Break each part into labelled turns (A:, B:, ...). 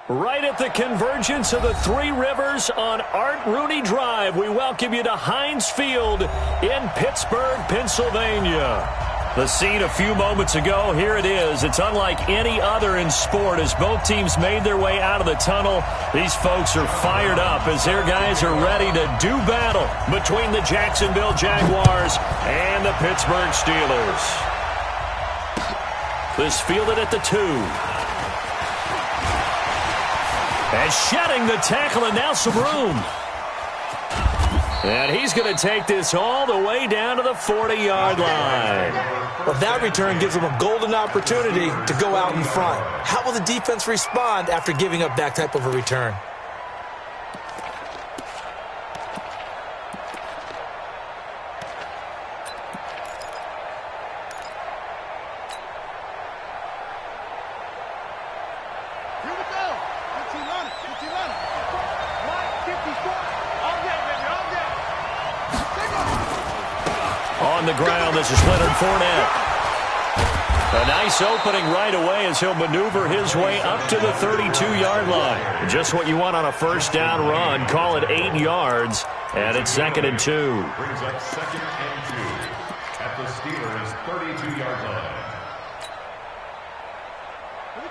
A: Right at the convergence of the Three Rivers on Art Rooney Drive, we welcome you to Heinz Field in Pittsburgh, Pennsylvania. The scene a few moments ago, here it is. It's unlike any other in sport as both teams made their way out of the tunnel. These folks are fired up as their guys are ready to do battle between the Jacksonville Jaguars and the Pittsburgh Steelers. This fielded at the 2. And shedding the tackle and now some room. And he's going to take this all the way down to the 40-yard line.
B: Well, that return gives him a golden opportunity to go out in front. How will the defense respond after giving up that type of a return?
A: On the ground, this is Leonard Fournette. A nice opening right away as he'll maneuver his way up to the 32-yard line. Just what you want on a first down run. Call it 8 yards, and it's 2nd and 2.
C: Brings up 2nd and 2 at the Steelers' 32-yard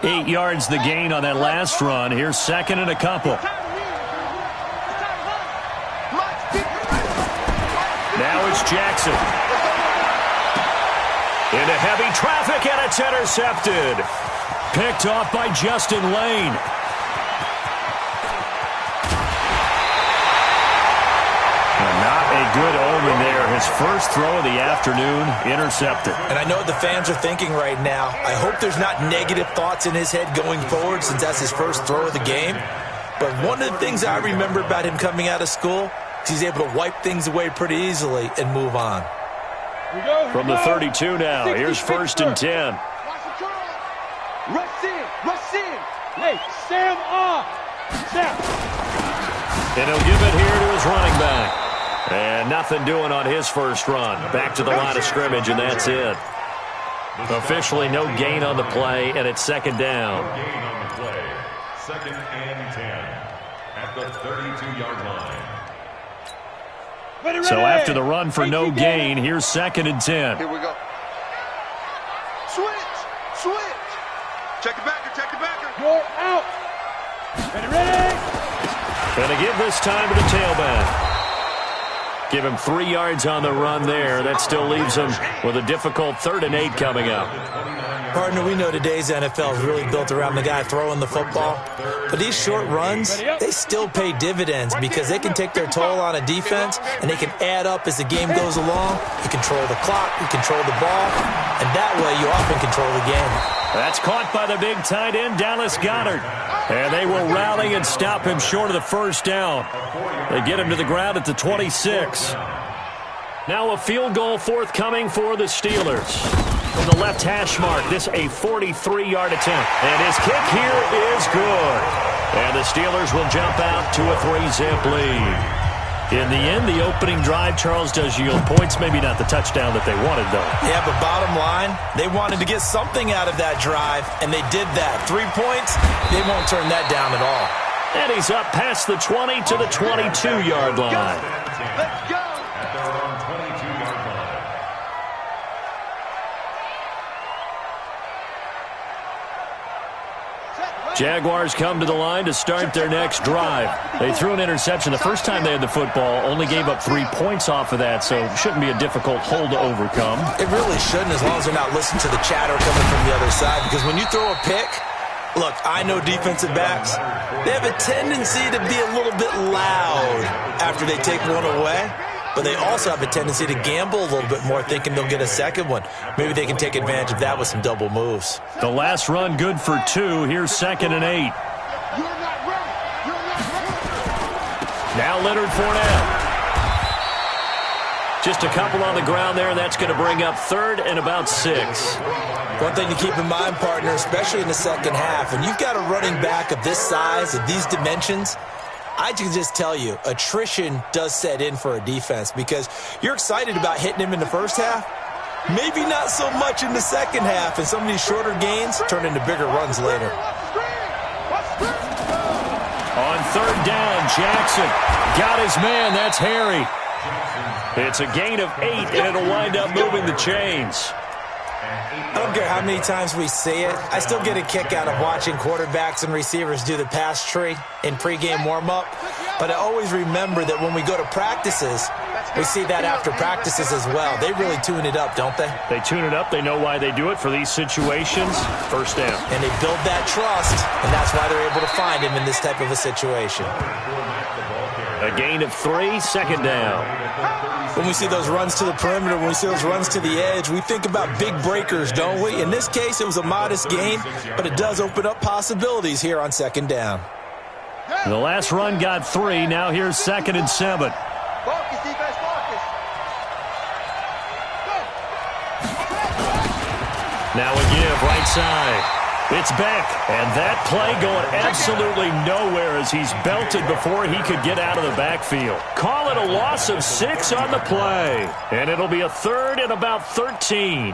C: line.
A: 8 yards the gain on that last run. Here's 2nd and a couple. Now it's Jackson. Into heavy traffic, and it's intercepted. Picked off by Justin Lane. Not a good omen there. His first throw of the afternoon, intercepted.
B: And I know what the fans are thinking right now. I hope there's not negative thoughts in his head going forward since that's his first throw of the game. But one of the things I remember about him coming out of school is he's able to wipe things away pretty easily and move on.
A: From the 32 now, here's 1st and 10.
D: Rush in. Hey, Sam off. Sam.
A: And he'll give it here to his running back. And nothing doing on his first run. Back to the line of scrimmage, and that's it. Officially no gain on the play, and it's 2nd down.
C: No gain on the play. 2nd and 10 at the 32-yard line.
A: So after the run for no gain, here's 2nd and 10.
E: Here we go. Switch. Check it backer.
D: You're out. Ready.
A: Going to give this time to the tailback. Give him 3 yards on the run there. That still leaves him with a difficult 3rd and 8 coming up.
B: Partner, we know today's NFL is really built around the guy throwing the football. But these short runs, they still pay dividends because they can take their toll on a defense and they can add up as the game goes along. You control the clock, you control the ball, and that way you often control the game.
A: That's caught by the big tight end, Dallas Goedert. And they will rally and stop him short of the first down. They get him to the ground at the 26. Now a field goal forthcoming for the Steelers. From the left hash mark, this a 43-yard attempt. And his kick here is good. And the Steelers will jump out to a 3-zip lead. In the end, the opening drive, Charles, does yield points. Maybe not the touchdown that they wanted, though.
B: Yeah, but bottom line, they wanted to get something out of that drive, and they did that. 3 points, they won't turn that down at all.
A: And he's up past the 20 to the 22-yard line.
E: Let's go.
C: At their own 22-yard line.
A: Jaguars come to the line to start their next drive. They threw an interception the first time they had the football, only gave up 3 points off of that, so it shouldn't be a difficult hole to overcome.
B: It really shouldn't, as long as they're not listening to the chatter coming from the other side, because when you throw a pick, look, I know defensive backs, they have a tendency to be a little bit loud after they take one away. But they also have a tendency to gamble a little bit more, thinking they'll get a second one. Maybe they can take advantage of that with some double moves.
A: The last run good for 2. Here's 2nd and 8. Now Leonard Fournette. Just a couple on the ground there, and that's going to bring up 3rd and about 6.
B: One thing to keep in mind, partner, especially in the second half, when you've got a running back of this size, of these dimensions, I can just tell you, attrition does set in for a defense because you're excited about hitting him in the first half. Maybe not so much in the second half, and some of these shorter gains turn into bigger runs later.
A: third down. Jackson got his man. That's Harry. It's a gain of 8, and it'll wind up moving the chains.
B: I don't care how many times we see it. I still get a kick out of watching quarterbacks and receivers do the pass tree in pregame warm-up. But I always remember that when we go to practices, we see that after practices as well. They really tune it up, don't they?
A: They tune it up. They know why they do it for these situations. First down.
B: And they build that trust, and that's why they're able to find him in this type of a situation.
A: A gain of 3, second down.
B: When we see those runs to the perimeter, when we see those runs to the edge, we think about big breakers, don't we? In this case, it was a modest gain, but it does open up possibilities here on second down.
A: The last run got 3. Now here's 2nd and 7.
E: Focus, defense, focus.
A: Now a give, right side. It's Beck, and that play going absolutely nowhere as he's belted before he could get out of the backfield. Call it a loss of 6 on the play, and it'll be a 3rd and about 13.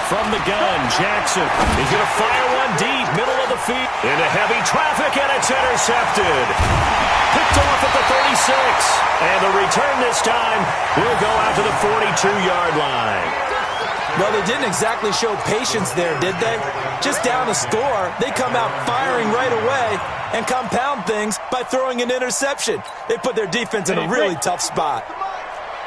A: From the gun, Jackson. He's going to fire one deep, middle of the field. Into heavy traffic, and it's intercepted. Picked off at the 36. And the return this time will go out to the 42-yard line.
B: Well, they didn't exactly show patience there, did they? Just down a score, they come out firing right away and compound things by throwing an interception. They put their defense in a really tough spot.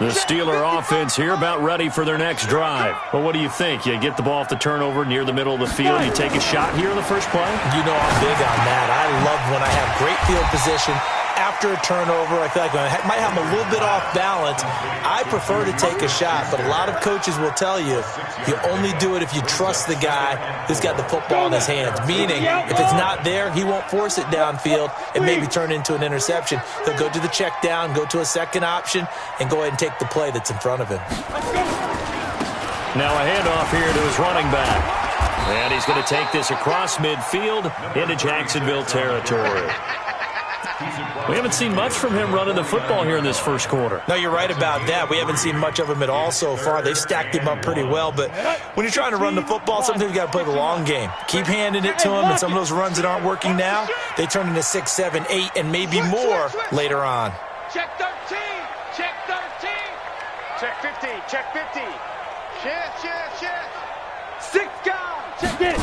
A: The Steeler offense here about ready for their next drive. Well, what do you think? You get the ball off the turnover near the middle of the field. You take a shot here in the first play?
B: You know I'm big on that. I love when I have great field position. After a turnover, I feel like I might have a little bit off balance. I prefer to take a shot, but a lot of coaches will tell you, you only do it if you trust the guy who's got the football in his hands. Meaning, if it's not there, he won't force it downfield and maybe turn into an interception. He'll go to the check down, go to a second option, and go ahead and take the play that's in front of him.
A: Now a handoff here to his running back. And he's going to take this across midfield into Jacksonville territory. We haven't seen much from him running the football here in this first quarter.
B: No, you're right about that. We haven't seen much of him at all so far. They've stacked him up pretty well, but when you're trying to run the football, sometimes you got to play the long game. Keep handing it to him, and some of those runs that aren't working now, they turn into 6, 7, 8, and maybe more later on.
E: Check 13. Check 13. Check 50. Check 50. Check. 6 guys. Check it.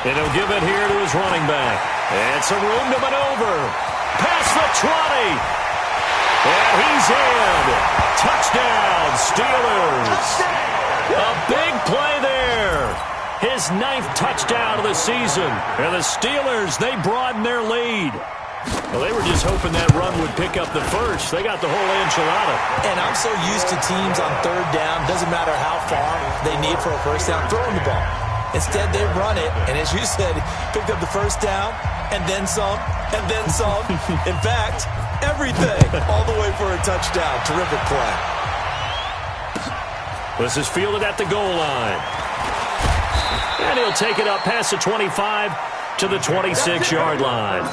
A: And he'll give it here to his running back. And some room to maneuver. Past the 20. And he's in. Touchdown, Steelers. A big play there. His 9th touchdown of the season. And the Steelers, they broaden their lead. Well, they were just hoping that run would pick up the first. They got the whole enchilada.
B: And I'm so used to teams on third down, doesn't matter how far they need for a first down, throwing the ball. Instead, they run it, and as you said, picked up the first down, and then some, and then some. In fact, everything, all the way for a touchdown. Terrific play.
A: This is fielded at the goal line. And he'll take it up past the 25 to the 26-yard line.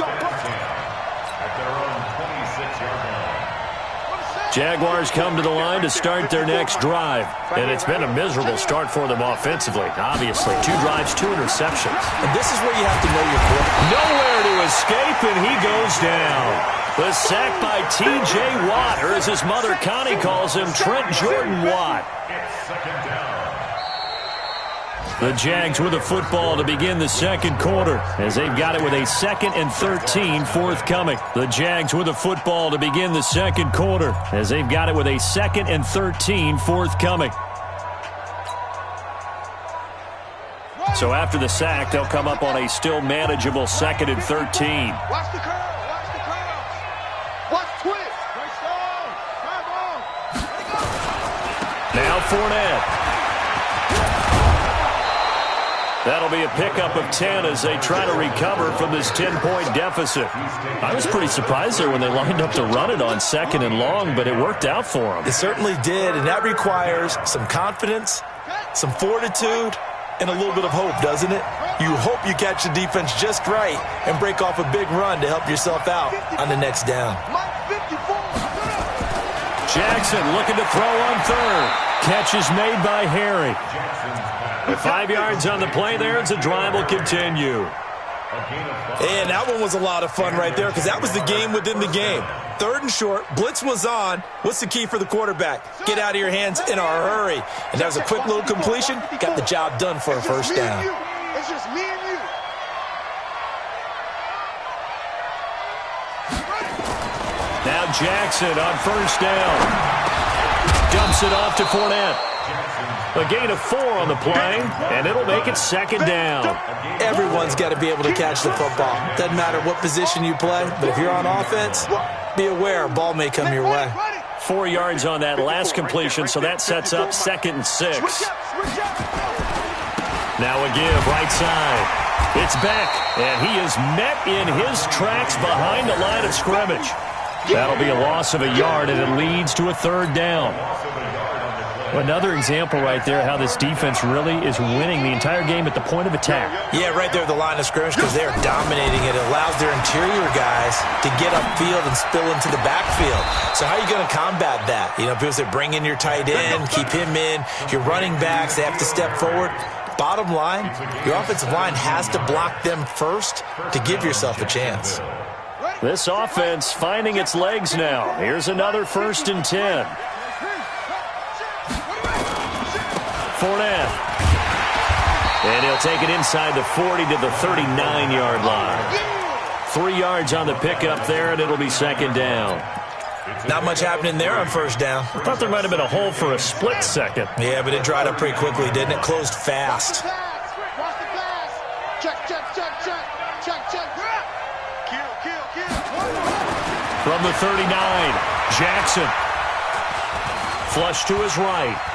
A: Jaguars come to the line to start their next drive. And it's been a miserable start for them offensively. Obviously, 2 drives, 2 interceptions.
B: And this is where you have to know your quarterback.
A: Nowhere to escape, and he goes down. The sack by T.J. Watt, or as his mother Connie calls him, Trent Jordan Watt. The Jags with the football to begin the second quarter as they've got it with a 2nd and 13 forthcoming. The Jags with the football to begin the second quarter as they've got it with a 2nd and 13 forthcoming. So after the sack, they'll come up on a still manageable 2nd and 13.
E: Watch the curl. Watch the curl. Watch twist. Nice ball. Drive on.
A: Now Fournette. That'll be a pickup of 10 as they try to recover from this 10-point deficit. I was pretty surprised there when they lined up to run it on 2nd and long, but it worked out for them.
B: It certainly did, and that requires some confidence, some fortitude, and a little bit of hope, doesn't it? You hope you catch the defense just right and break off a big run to help yourself out on the next down.
A: Jackson looking to throw on third. Catch is made by Harry. With 5 yards on the play there, as the drive will continue.
B: And that one was a lot of fun right there because that was the game within the game. 3rd and short, blitz was on. What's the key for the quarterback? Get out of your hands in a hurry. And that was a quick little completion. Got the job done for a first down.
E: It's just me and you.
A: Now Jackson on first down. Dumps it off to Fournette. A gain of 4 on the play, and it'll make it 2nd down.
B: Everyone's got to be able to catch the football. Doesn't matter what position you play, but if you're on offense, be aware, ball may come your way.
A: 4 yards on that last completion, so that sets up 2nd and 6. Now a give, right side. It's Beck, and he is met in his tracks behind the line of scrimmage. That'll be a loss of a yard, and it leads to a 3rd down. Another example right there how this defense really is winning the entire game at the point of attack.
B: Yeah, right there at the line of scrimmage because they're dominating it. It allows their interior guys to get upfield and spill into the backfield. So how are you going to combat that? You know, people say bring in your tight end, keep him in. Your running backs, they have to step forward. Bottom line, your offensive line has to block them first to give yourself a chance.
A: This offense finding its legs now. Here's another 1st and 10. Fournette. And he'll take it inside the 40 to the 39-yard line. 3 yards on the pickup there, and it'll be 2nd down.
B: Not much happening there on first down.
A: I thought there might have been a hole for a split second.
B: Yeah, but it dried up pretty quickly, didn't it? Closed fast.
E: Check, check, check, check, check, check. Kill.
A: From the 39, Jackson. Flush to his right.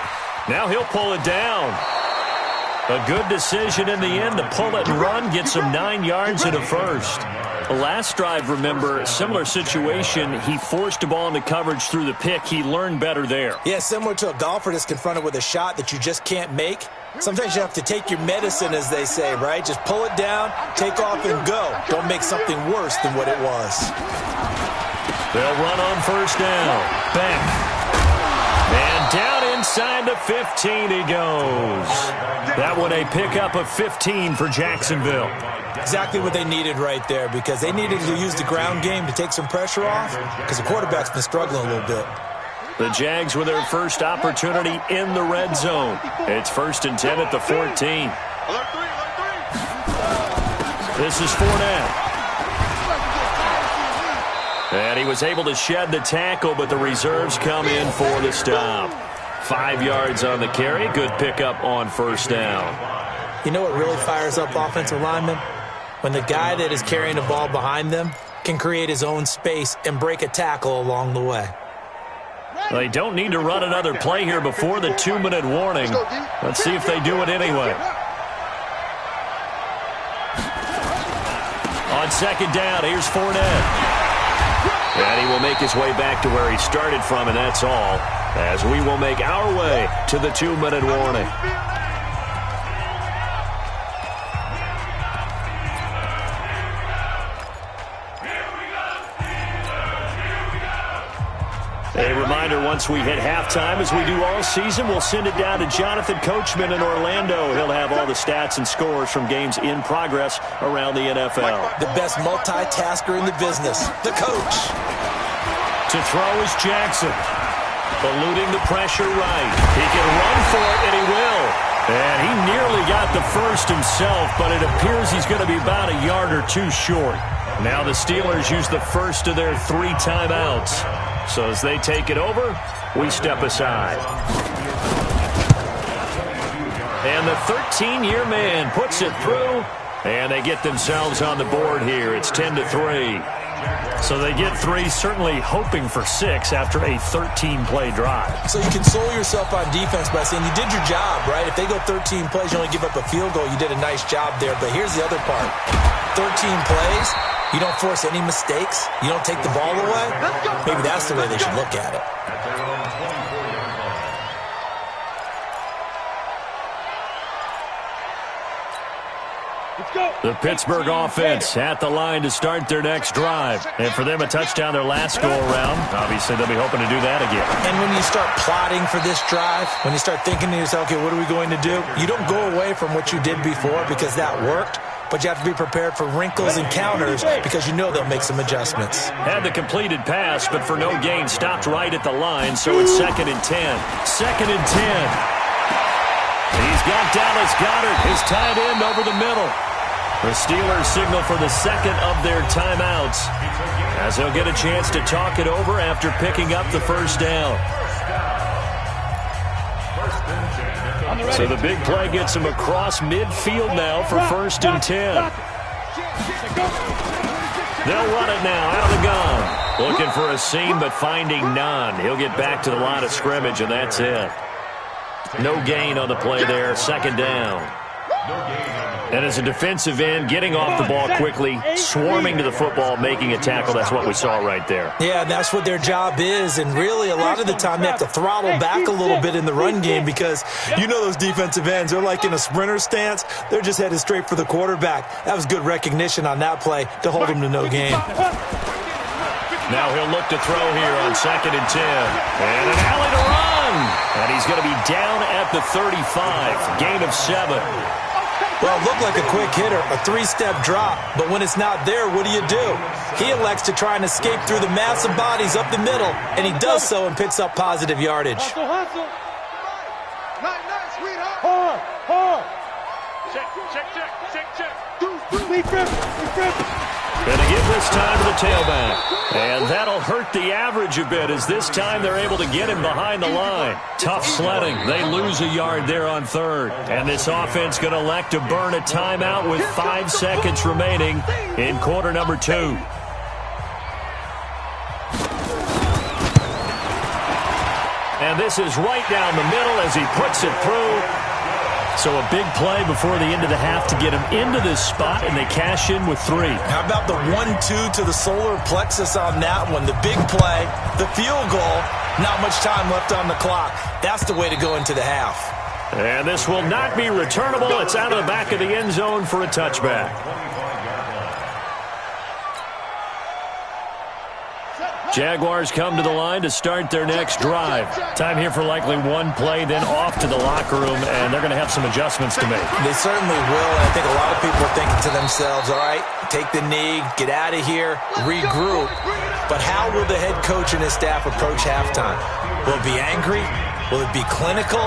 A: Now he'll pull it down. A good decision in the end to pull it and run, get some 9 yards and a first. The last drive, remember, similar situation. He forced a ball into coverage through the pick. He learned better there.
B: Yeah, similar to a golfer that's confronted with a shot that you just can't make. Sometimes you have to take your medicine, as they say, right? Just pull it down, take off, and go. Don't make something worse than what it was.
A: They'll run on first down. Beck. And down inside the 15 he goes. That one a pickup of 15 for Jacksonville.
B: Exactly what they needed right there because they needed to use the ground game to take some pressure off because the quarterback's been struggling a little bit.
A: The Jags with their first opportunity in the red zone. It's 1st and 10 at the 14. This is Fournette. And he was able to shed the tackle, but the reserves come in for the stop. 5 yards on the carry. Good pickup on first down.
B: You know what really fires up offensive linemen? When the guy that is carrying the ball behind them can create his own space and break a tackle along the way.
A: They don't need to run another play here before the 2-minute warning. Let's see if they do it anyway. On 2nd down, here's Fournette. And he will make his way back to where he started from, and that's all, as we will make our way to the 2-minute warning. A reminder, once we hit halftime, as we do all season, we'll send it down to Jonathan Coachman in Orlando. He'll have all the stats and scores from games in progress around the NFL.
B: The best multitasker in the business, the coach.
A: To throw is Jackson. Eluding the pressure right. He can run for it, and he will. And he nearly got the first himself, but it appears he's going to be about a yard or two short. Now the Steelers use the first of their 3 timeouts. So as they take it over, we step aside. And the 13-year man puts it through, and they get themselves on the board here. It's 10-3. So they get 3, certainly hoping for 6 after a 13-play drive.
B: So you console yourself on defense by saying you did your job, right? If they go 13 plays, you only give up a field goal, you did a nice job there. But here's the other part. 13 plays, you don't force any mistakes, you don't take the ball away. Maybe that's the way they should look at it.
A: The Pittsburgh offense at the line to start their next drive. And for them, a touchdown their last go-around. Obviously, they'll be hoping to do that again.
B: And when you start plotting for this drive, when you start thinking to yourself, okay, what are we going to do? You don't go away from what you did before because that worked. But you have to be prepared for wrinkles and counters because you know they'll make some adjustments.
A: Had the completed pass, but for no gain, stopped right at the line, so it's 2nd and 10. 2nd and 10. He's got Dallas Goedert, his tight end, over the middle. The Steelers signal for the second of their timeouts as he'll get a chance to talk it over after picking up the first down. So the big play gets him across midfield now for 1st and 10. They'll run it now out of the gun. Looking for a seam, but finding none. He'll get back to the line of scrimmage, and that's it. No gain on the play there. 2nd down. And as a defensive end, getting off the ball quickly, swarming to the football, making a tackle, that's what we saw right there.
B: Yeah, that's what their job is, and really a lot of the time they have to throttle back a little bit in the run game because you know those defensive ends, they're like in a sprinter stance. They're just headed straight for the quarterback. That was good recognition on that play to hold him to no gain.
A: Now he'll look to throw here on 2nd and 10. And an alley to run. And he's going to be down at the 35. Gain of 7.
B: Well, it looked like a quick hitter, a 3-step drop, but when it's not there, what do? He elects to try and escape through the massive bodies up the middle, and he does so and picks up positive yardage.
E: Hustle. Nice, sweetheart. Hard. Check.
A: Going to give this time to the tailback. And that'll hurt the average a bit as this time they're able to get him behind the line. Tough sledding. They lose a yard there on 3rd. And this offense going to elect to burn a timeout with 5 seconds remaining in quarter number 2. And this is right down the middle as he puts it through. So a big play before the end of the half to get him into this spot, and they cash in with 3.
B: How about the 1-2 to the solar plexus on that one? The big play, the field goal, not much time left on the clock. That's the way to go into the half.
A: And this will not be returnable. It's out of the back of the end zone for a touchback. Jaguars come to the line to start their next drive. Time here for likely one play, then off to the locker room, and they're going to have some adjustments to make.
B: They certainly will, and I think a lot of people are thinking to themselves, all right, take the knee, get out of here, regroup. But how will the head coach and his staff approach halftime? Will it be angry? Will it be clinical?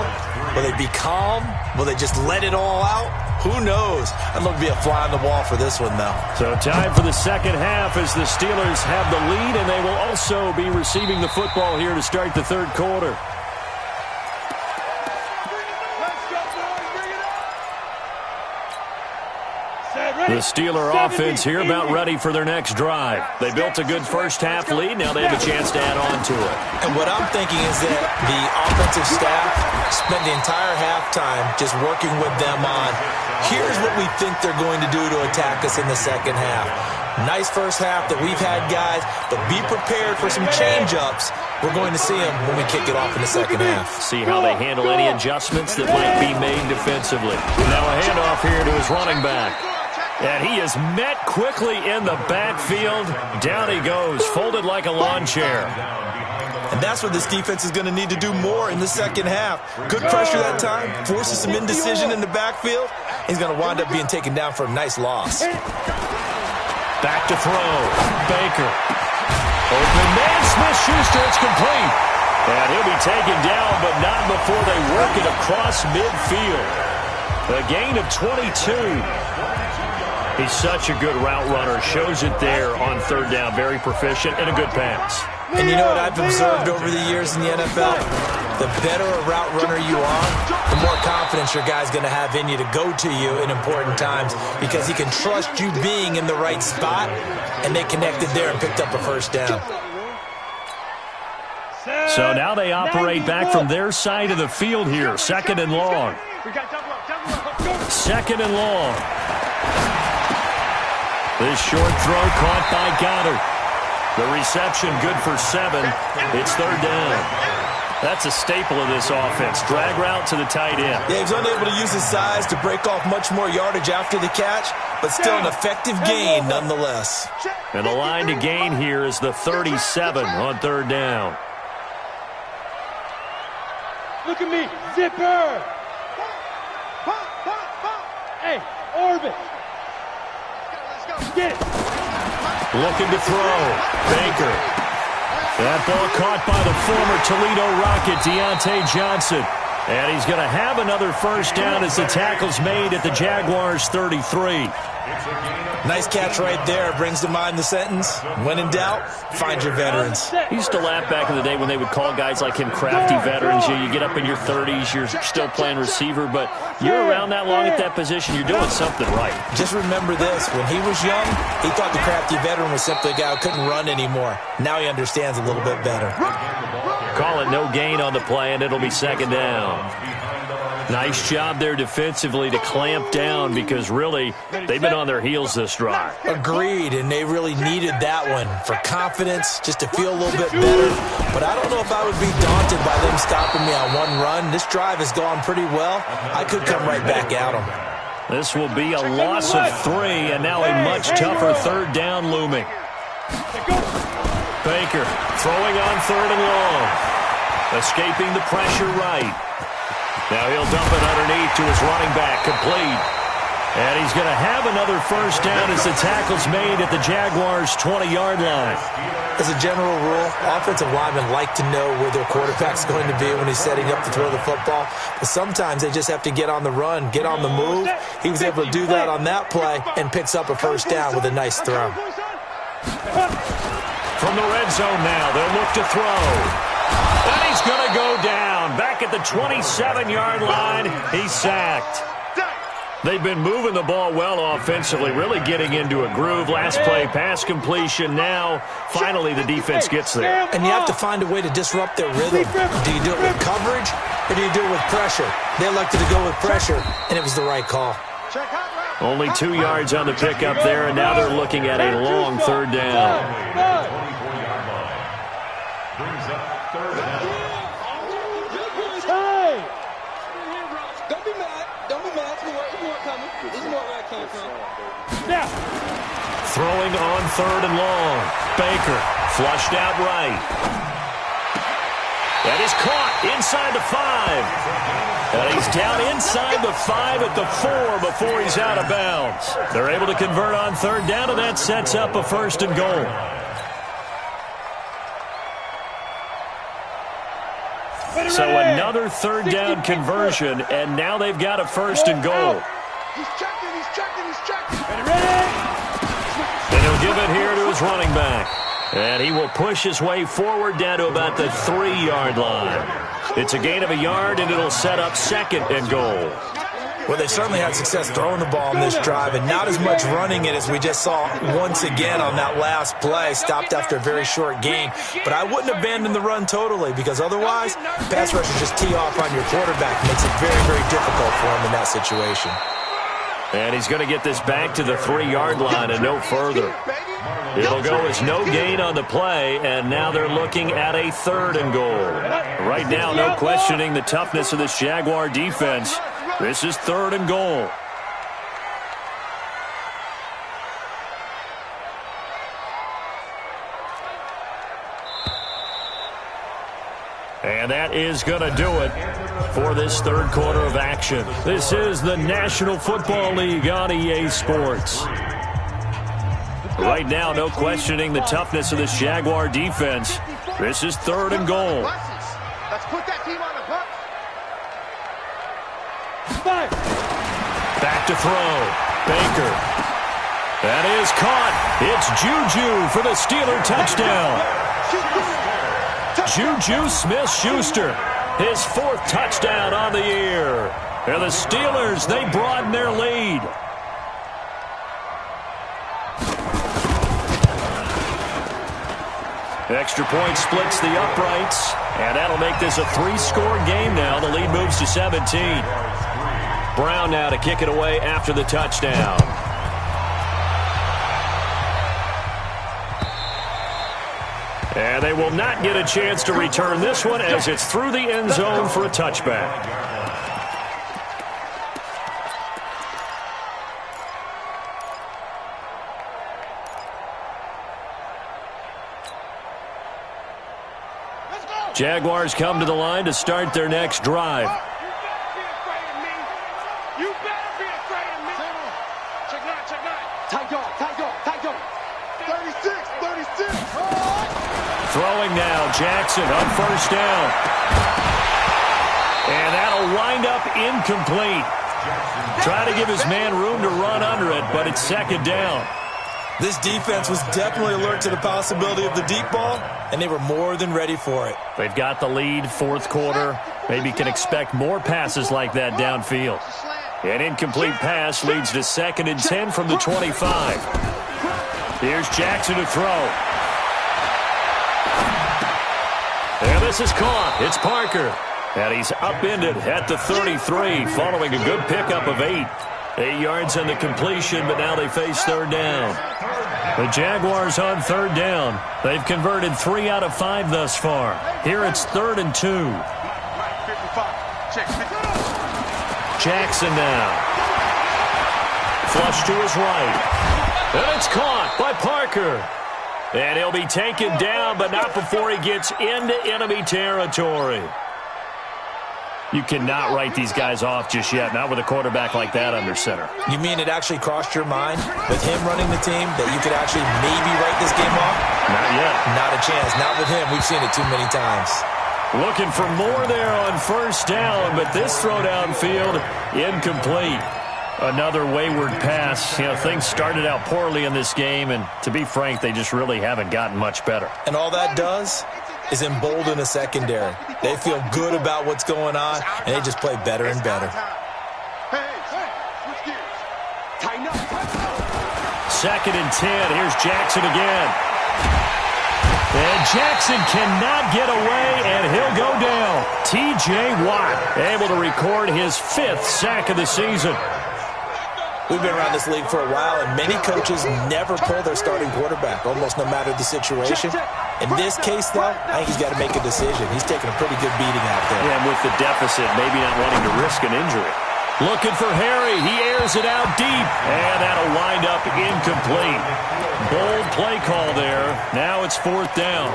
B: Will they be calm? Will they just let it all out? Who knows? I'd love to be a fly on the wall for this one, though.
A: So time for the second half as the Steelers have the lead, and they will also be receiving the football here to start the 3rd quarter. The Steeler offense here about ready for their next drive. They built a good first-half lead. Now they have a chance to add on to it.
B: And what I'm thinking is that the offensive staff spent the entire halftime just working with them on, here's what we think they're going to do to attack us in the second half. Nice first half that we've had, guys, but be prepared for some change-ups. We're going to see them when we kick it off in the second half.
A: See how they handle any adjustments that might be made defensively. Now a handoff here to his running back. And he is met quickly in the backfield. Down he goes, folded like a lawn chair.
B: And that's what this defense is going to need to do more in the second half. Good pressure that time, forces some indecision in the backfield. He's going to wind up being taken down for a nice loss.
A: Back to throw. Baker. Open man, Smith-Schuster, it's complete. And he'll be taken down, but not before they work it across midfield. A gain of 22. He's such a good route runner. Shows it there on 3rd down. Very proficient and a good pass.
B: And you know what I've observed over the years in the NFL? The better a route runner you are, the more confidence your guy's going to have in you to go to you in important times because he can trust you being in the right spot, and they connected there and picked up a first down.
A: So now they operate back from their side of the field here. 2nd and long. 2nd and long. This short throw caught by Goddard. The reception good for 7. It's 3rd down. That's a staple of this offense. Drag route to the tight end.
B: Yeah, he's unable to use his size to break off much more yardage after the catch, but still an effective gain nonetheless.
A: And the line to gain here is the 37 on third down.
D: Look at me, zipper. Hey, orbit. Get it.
A: Looking to throw. Baker. That ball caught by the former Toledo Rocket, Deontay Johnson. And he's going to have another first down as the tackle's made at the Jaguars' 33.
B: Nice catch right there. Brings to mind the sentence, when in doubt, find your veterans.
A: He used to laugh back in the day when they would call guys like him crafty veterans. You get up in your 30s, you're still playing receiver, but you're around that long at that position, you're doing something right.
B: Just remember this. When he was young, he thought the crafty veteran was simply a guy who couldn't run anymore. Now he understands a little bit better.
A: Call it no gain on the play, and it'll be second down. Nice job there defensively to clamp down because, really, they've been on their heels this drive.
B: Agreed, and they really needed that one for confidence, just to feel a little bit better. But I don't know if I would be daunted by them stopping me on one run. This drive has gone pretty well. I could come right back at them.
A: This will be a loss of 3, and now a much tougher third down looming. Baker throwing on third and long. Escaping the pressure right. Now he'll dump it underneath to his running back, complete. And he's going to have another first down as the tackle's made at the Jaguars' 20-yard line.
B: As a general rule, offensive linemen like to know where their quarterback's going to be when he's setting up to throw the football. But sometimes they just have to get on the run, get on the move. He was able to do that on that play and picks up a first down with a nice throw.
A: From the red zone now, they'll look to throw. And he's going to go down. Back at the 27-yard line, he's sacked. They've been moving the ball well offensively, really getting into a groove. Last play, pass completion. Now, finally, the defense gets there.
B: And you have to find a way to disrupt their rhythm. Do you do it with coverage, or do you do it with pressure? They elected to go with pressure, and it was the right call.
A: Only 2 yards on the pickup there, and now they're looking at a long third down. Throwing on third and long. Baker flushed out right. That is caught inside the 5. And he's down inside the 5 at the 4 before he's out of bounds. They're able to convert on third down, and that sets up a first and goal. So another third down conversion, and now they've got a first and goal.
E: He's checking, he's checking, he's checking.
A: And he'll give it here to his running back. And he will push his way forward down to about the 3-yard line. It's a gain of a yard, and it'll set up second and goal.
B: Well, they certainly had success throwing the ball on this drive, and not as much running it as we just saw once again on that last play. Stopped after a very short gain. But I wouldn't abandon the run totally, because otherwise, pass rushers just tee off on your quarterback. Makes it very, very difficult for him in that situation.
A: And he's going to get this back to the 3-yard line and no further. It'll go as no gain on the play, and now they're looking at a third and goal. Right now, no questioning the toughness of this Jaguar defense. This is third and goal. And that is going to do it for this third quarter of action. This is the National Football League on EA Sports. Right now, no questioning the toughness of this Jaguar defense. This is third and goal.
E: Let's put that team on the bus.
A: Back to throw. Baker. That is caught. It's Juju for the Steeler touchdown. Juju Smith-Schuster, his 4th touchdown on the year. And the Steelers, they broaden their lead. Extra point splits the uprights, and that'll make this a 3-score game now. The lead moves to 17. Brown now to kick it away after the touchdown. And they will not get a chance to return this one as it's through the end zone for a touchback. Jaguars come to the line to start their next drive.
E: You better be afraid of me. You better be afraid of me. Check nine, check nine.
D: Tight guard, tight guard, tight guard.
E: 36, 36.
A: Throwing now, Jackson on first down. And that'll wind up incomplete. Try to give his man room to run under it, but it's second down.
B: This defense was definitely alert to the possibility of the deep ball, and they were more than ready for it.
A: They've got the lead, fourth quarter. Maybe can expect more passes like that downfield. An incomplete pass leads to 2nd and 10 from the 25. Here's Jackson to throw. And this is caught. It's Parker. And he's upended at the 33 following a good pickup of 8. 8 yards on the completion, but now they face third down. The Jaguars on third down. They've converted 3 out of 5 thus far. Here it's 3rd and 2. Jackson now. Flush to his right. And it's caught by Parker. And he'll be taken down, but not before he gets into enemy territory. You cannot write these guys off just yet, not with a quarterback like that under center.
B: You mean it actually crossed your mind with him running the team that you could actually maybe write this game off?
A: Not yet.
B: Not a chance. Not with him. We've seen it too many times.
A: Looking for more there on first down, but this throw downfield, incomplete. Another wayward pass. You know, things started out poorly in this game, and to be frank, they just really haven't gotten much better.
B: And all that does is embolden a secondary. They feel good about what's going on, and they just play better and better.
A: Second and 10. Here's Jackson again. And Jackson cannot get away, and he'll go down. T.J. Watt able to record his 5th sack of the season.
B: We've been around this league for a while, and many coaches never pull their starting quarterback, almost no matter the situation. In this case, though, I think he's got to make a decision. He's taking a pretty good beating out there.
A: Yeah, and with the deficit, maybe not wanting to risk an injury. Looking for Harry. He airs it out deep, and that'll wind up incomplete. Bold play call there. Now it's 4th down.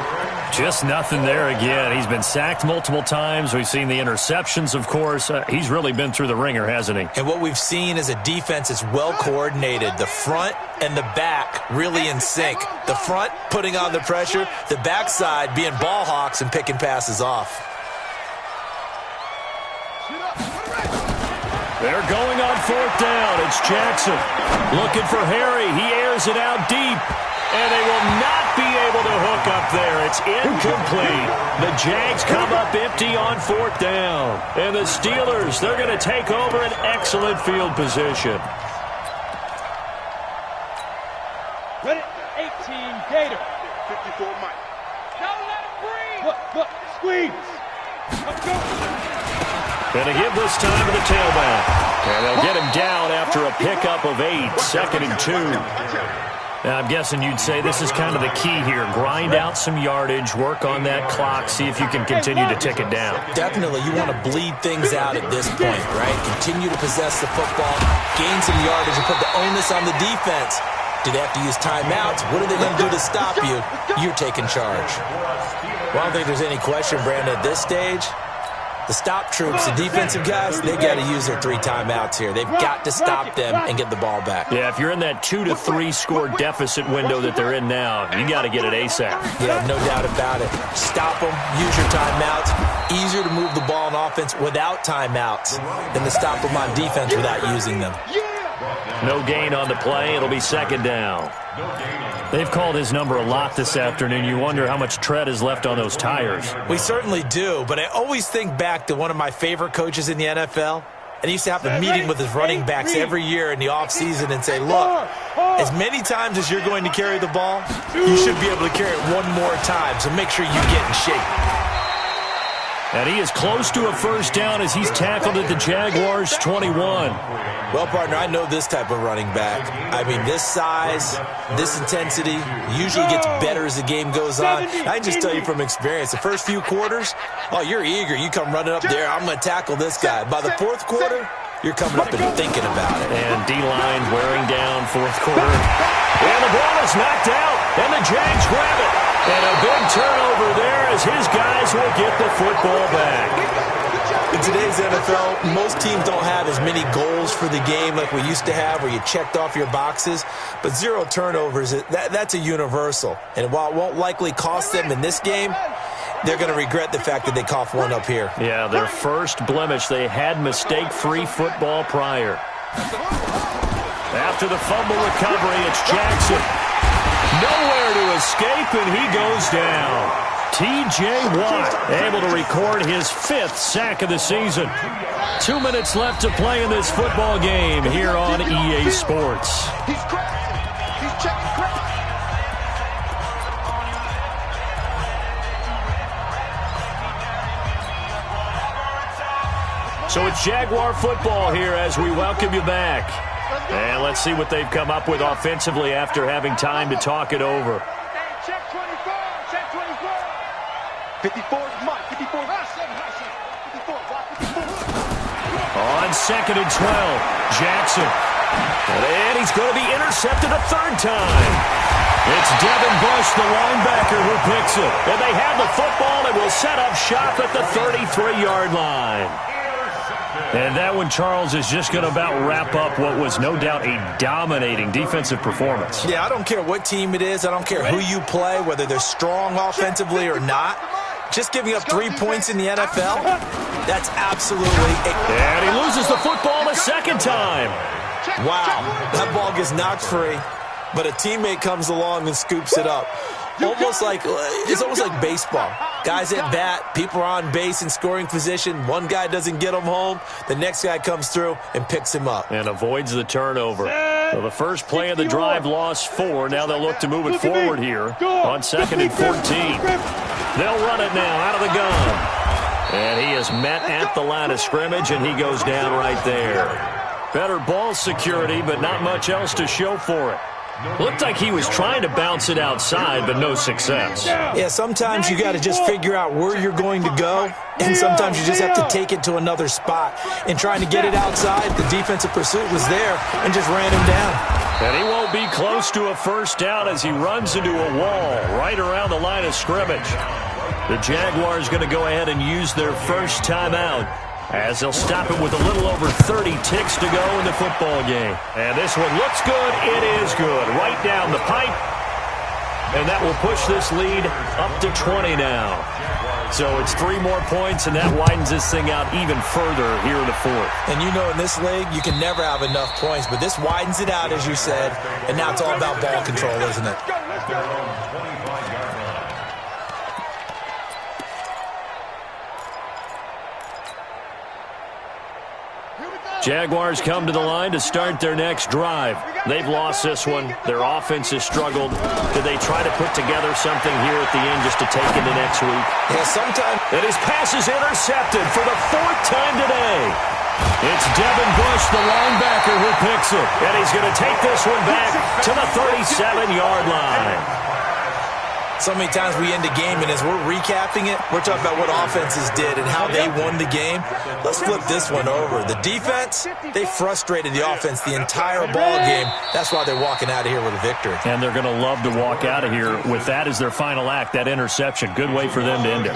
A: Just nothing there again. He's been sacked multiple times. We've seen the interceptions, of course. He's really been through the ringer, hasn't he?
B: And what we've seen is a defense that's well coordinated. The front and the back really in sync. The front putting on the pressure. The backside being ball hawks and picking passes off.
A: They're going on 4th down. It's Jackson. Looking for Harry. He airs it out deep. And they will not be able to hook up there. It's incomplete. The Jags come up empty on 4th down. And the Steelers, they're going to take over an excellent field position.
D: Ready? 18 Gator.
E: 54 Mike. Don't let him breathe.
D: Look, squeeze. Let's go.
A: Going to give this time to the tailback. And they'll get him down after a pickup of 8. 2nd and 2. Now, I'm guessing you'd say this is kind of the key here. Grind out some yardage, work on that clock, see if you can continue to tick it down.
B: Definitely, you want to bleed things out at this point, right? Continue to possess the football, gain some yardage, and put the onus on the defense. Do they have to use timeouts? What are they going to do to stop you? You're taking charge. Well, I don't think there's any question, Brandon, at this stage. The stop troops, the defensive guys, they got to use their 3 timeouts here. They've got to stop them and get the ball back.
A: Yeah, if you're in that 2 to 3 score deficit window that they're in now, you got to get it ASAP.
B: Yeah, no doubt about it. Stop them, use your timeouts. Easier to move the ball on offense without timeouts than to stop them on defense without using them.
A: No gain on the play. It'll be 2nd down. They've called his number a lot this afternoon. You wonder how much tread is left on those tires.
B: We certainly do, but I always think back to one of my favorite coaches in the NFL. And he used to have a meeting with his running backs every year in the offseason and say, look, as many times as you're going to carry the ball, you should be able to carry it one more time, so make sure you get in shape.
A: And he is close to a first down as he's tackled at the Jaguars' 21.
B: Well, partner, I know this type of running back. I mean, this size, this intensity usually gets better as the game goes on. I can just tell you from experience, the first few quarters, oh, you're eager. You come running up there, I'm going to tackle this guy. By the fourth quarter, you're coming up and thinking about it.
A: And D-line wearing down fourth quarter. And the ball is knocked out, and the Jags grab it. And a big turnover there as his guys will get the football back.
B: In today's NFL, most teams don't have as many goals for the game like we used to have where you checked off your boxes. But 0 turnovers, that's a universal. And while it won't likely cost them in this game, they're going to regret the fact that they coughed one up here.
A: Yeah, their first blemish. They had mistake-free football prior. After the fumble recovery, it's Jackson. Nowhere to escape, and he goes down. T.J. Watt able to record his 5th sack of the season. 2 minutes left to play in this football game here on EA Sports.
E: He's cracked. He's checking crack.
A: So it's Jaguar football here as we welcome you back. And let's see what they've come up with offensively after having time to talk it over.
E: Check 24. Check 24. 54. Come on. 54. 54. 54.
A: On 2nd and 12, Jackson. And he's going to be intercepted a third time. It's Devin Bush, the linebacker, who picks it. And they have the football and will set up shop at the 33-yard line. And that one, Charles, is just going to about wrap up what was no doubt a dominating defensive performance.
B: Yeah, I don't care what team it is. I don't care who you play, whether they're strong offensively or not. Just giving up 3 points in the NFL, that's absolutely...
A: And he loses the football a second time.
B: Wow, that ball gets knocked free, but a teammate comes along and scoops it up. It's almost like baseball. Guys at bat, people are on base in scoring position. One guy doesn't get him home. The next guy comes through and picks him up.
A: And avoids the turnover. So the first play of the drive lost 4. Now they'll look to move it forward here on 2nd and 14. They'll run it now out of the gun. And he is met at the line of scrimmage, and he goes down right there. Better ball security, but not much else to show for it. Looked like he was trying to bounce it outside, but no success.
B: Yeah, sometimes you got to just figure out where you're going to go, and sometimes you just have to take it to another spot. And trying to get it outside, the defensive pursuit was there and just ran him down.
A: And he won't be close to a first down as he runs into a wall right around the line of scrimmage. The Jaguars going to go ahead and use their first timeout, as they'll stop it with a little over 30 ticks to go in the football game. And this one looks good. It is good. Right down the pipe. And that will push this lead up to 20 now. So it's 3 more points, and that widens this thing out even further here in the 4th.
B: And you know in this league, you can never have enough points, but this widens it out, as you said, and now it's all about ball control, isn't it?
A: Jaguars come to the line to start their next drive. They've lost this one. Their offense has struggled. Do they try to put together something here at the end just to take into next week?
B: Yeah, sometimes.
A: And his pass is intercepted for the 4th time today. It's Devin Bush, the linebacker, who picks it. And he's going to take this one back to the 37-yard line.
B: So many times we end a game, and as we're recapping it, we're talking about what offenses did and how they won the game. Let's flip this one over. The defense, they frustrated the offense the entire ball game. That's why they're walking out of here with a victory.
A: And they're going to love to walk out of here with that as their final act, that interception. Good way for them to end it.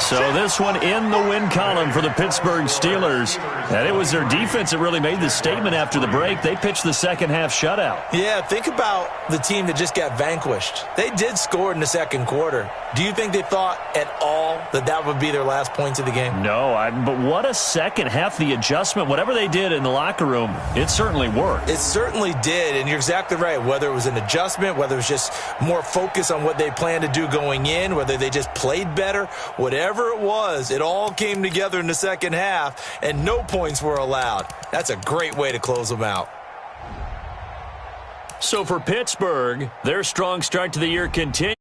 A: So this one in the win column for the Pittsburgh Steelers. And it was their defense that really made the statement after the break. They pitched the second half shutout.
B: Yeah, think about the team that just got vanquished. They did score in the second quarter. Do you think they thought at all that that would be their last points of the game?
A: No, but what a second half. The adjustment, whatever they did in the locker room, it certainly worked.
B: It certainly did, and you're exactly right. Whether it was an adjustment, whether it was just more focus on what they planned to do going in, whether they just played better, whatever it was, it all came together in the second half, and no points were allowed. That's a great way to close them out.
A: So for Pittsburgh, their strong start to the year continues.